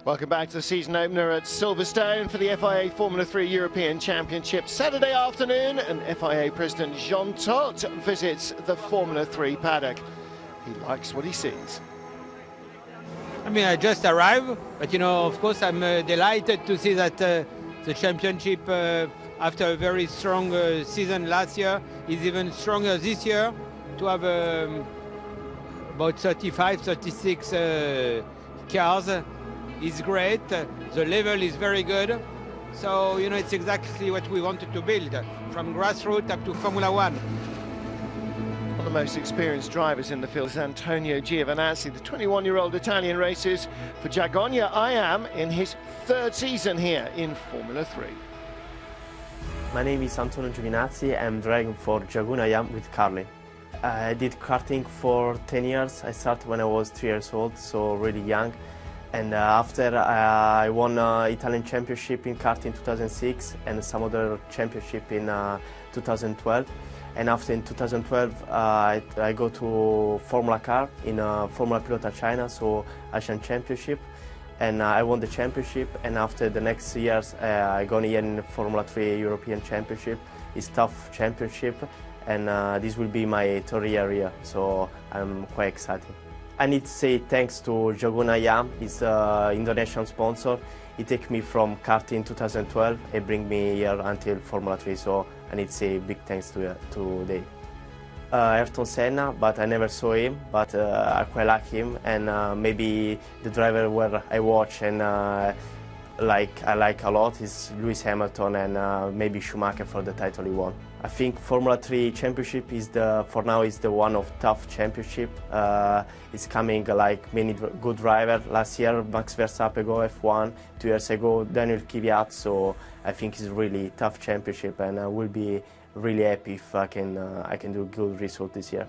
Welcome back to the season opener at Silverstone for the FIA Formula 3 European Championship. Saturday afternoon, and FIA President Todt visits the Formula 3 paddock. He likes what he sees. I mean, I just arrived, but of course, I'm delighted to see that the championship, after a very strong season last year, is even stronger this year. To have about 35, 36 cars is great. The level is very good. So, it's exactly what we wanted to build, from grassroots up to Formula 1. One of the most experienced drivers in the field is Antonio Giovinazzi. The 21-year-old Italian races for Jaguar IAM in his third season here in Formula 3. My name is Antonio Giovinazzi. I'm driving for Jaguar IAM with Carly. I did karting for 10 years. I started when I was 3 years old, so really young. And after I won Italian championship in karting in 2006 and some other championship in 2012. And after in 2012, I go to Formula Car in Formula Pilota China, so Asian Championship. And I won the championship. And after the next years, I go here in Formula 3 European Championship. It's tough championship. And this will be my third year here, so I'm quite excited. I need to say thanks to Jaguar IAM, he's an Indonesian sponsor. He took me from karting in 2012 and bring me here until Formula 3, so I need to say big thanks to them. Ayrton Senna, but I never saw him, but I quite like him, and maybe the driver where I watch and I like a lot is Lewis Hamilton and maybe Schumacher for the title he won. I think Formula 3 Championship for now is the one of tough championship. It's coming like many good drivers. Last year Max Verstappen go F1, 2 years ago Daniel Kvyat. So I think it's really tough championship, and I will be really happy if I can do a good result this year.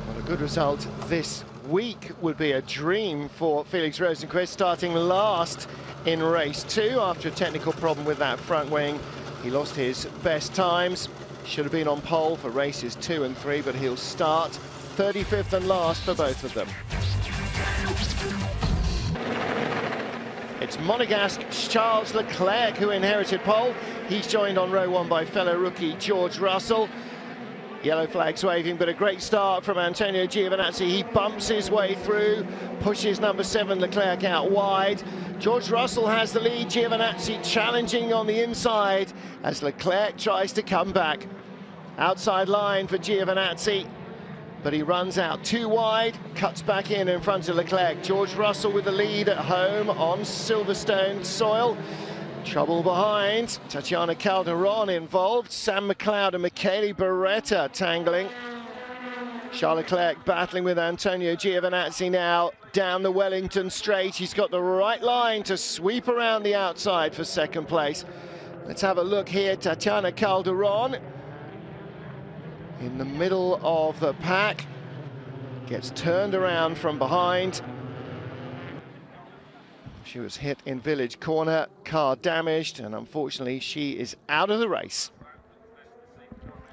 Well, a good result this week would be a dream for Felix Rosenqvist, starting last in race 2 after a technical problem with that front wing. He lost his best times, should have been on pole for races 2 and 3, but he'll start 35th and last for both of them. It's Monegasque's Charles Leclerc who inherited pole. He's joined on row 1 by fellow rookie George Russell. Yellow flags waving, but a great start from Antonio Giovinazzi. He bumps his way through, pushes number 7 Leclerc out wide. George Russell has the lead, Giovinazzi challenging on the inside as Leclerc tries to come back. Outside line for Giovinazzi, but he runs out too wide, cuts back in front of Leclerc. George Russell with the lead at home on Silverstone soil. Trouble behind, Tatiana Calderon involved, Sam McLeod and Michele Beretta tangling. Charles Leclerc battling with Antonio Giovinazzi now down the Wellington straight. He's got the right line to sweep around the outside for second place. Let's have a look here. Tatiana Calderon in the middle of the pack, gets turned around from behind. She was hit in Village Corner, car damaged, and unfortunately she is out of the race.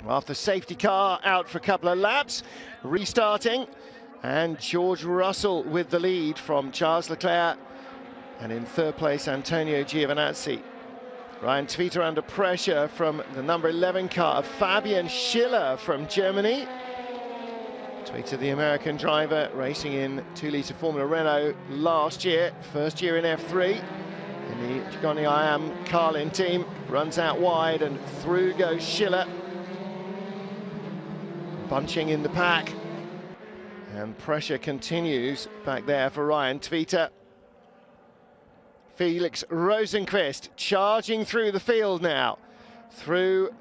After safety car out for a couple of laps, restarting, and George Russell with the lead from Charles Leclerc, and in third place Antonio Giovinazzi. Ryan Twitter under pressure from the number 11 car of Fabian Schiller from Germany. Twitter, the American driver, racing in 2-litre Formula Renault last year, first year in F3 in the Jaguar IAM Carlin team, runs out wide and through goes Schiller. Bunching in the pack, and pressure continues back there for Ryan Twitter. Felix Rosenqvist charging through the field now, through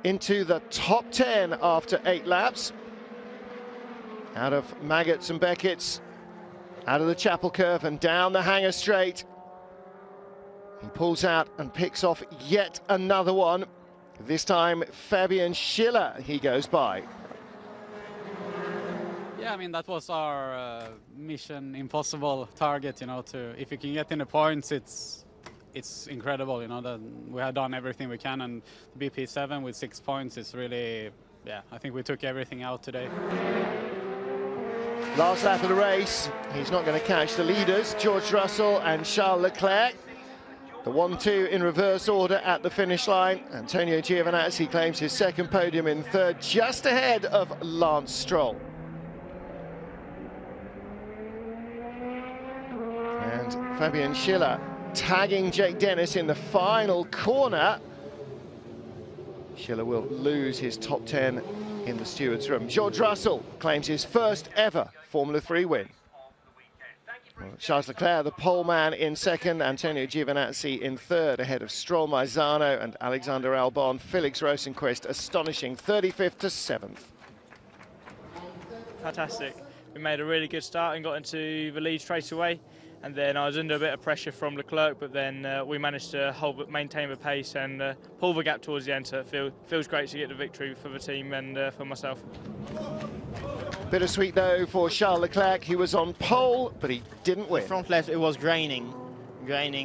into the top 10 after 8 laps. Out of Maggots and Beckett's, out of the Chapel Curve and down the Hanger Straight. He pulls out and picks off yet another one. This time Fabian Schiller he goes by. Yeah, I mean, that was our mission impossible target, if you can get in the points, it's incredible, that we have done everything we can, and to be P7 with 6 points is really, yeah, I think we took everything out today. Last lap of the race, he's not going to catch the leaders, George Russell and Charles Leclerc. The 1-2 in reverse order at the finish line. Antonio Giovinazzi claims his second podium in third, just ahead of Lance Stroll. And Fabian Schiller tagging Jake Dennis in the final corner. Schiller will lose his top 10 in the stewards' room. George Russell claims his first ever Formula 3 win. Charles Leclerc, the pole man, in second. Antonio Giovinazzi in third, ahead of Stroll, Maizano and Alexander Albon. Felix Rosenqvist astonishing 35th to 7th. Fantastic. We made a really good start and got into the lead straight away. And then I was under a bit of pressure from Leclerc, but then we managed to maintain the pace and pull the gap towards the end. So it feels great to get the victory for the team and for myself. Bittersweet though for Charles Leclerc. He was on pole, but he didn't win. The front left, it was graining,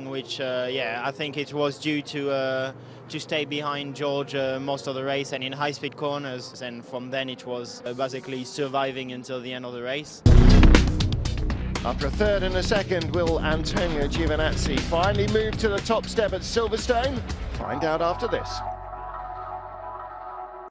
which yeah, I think it was due to stay behind George most of the race and in high-speed corners. And from then it was basically surviving until the end of the race. After a third and a second, will Antonio Giovinazzi finally move to the top step at Silverstone? Find out after this.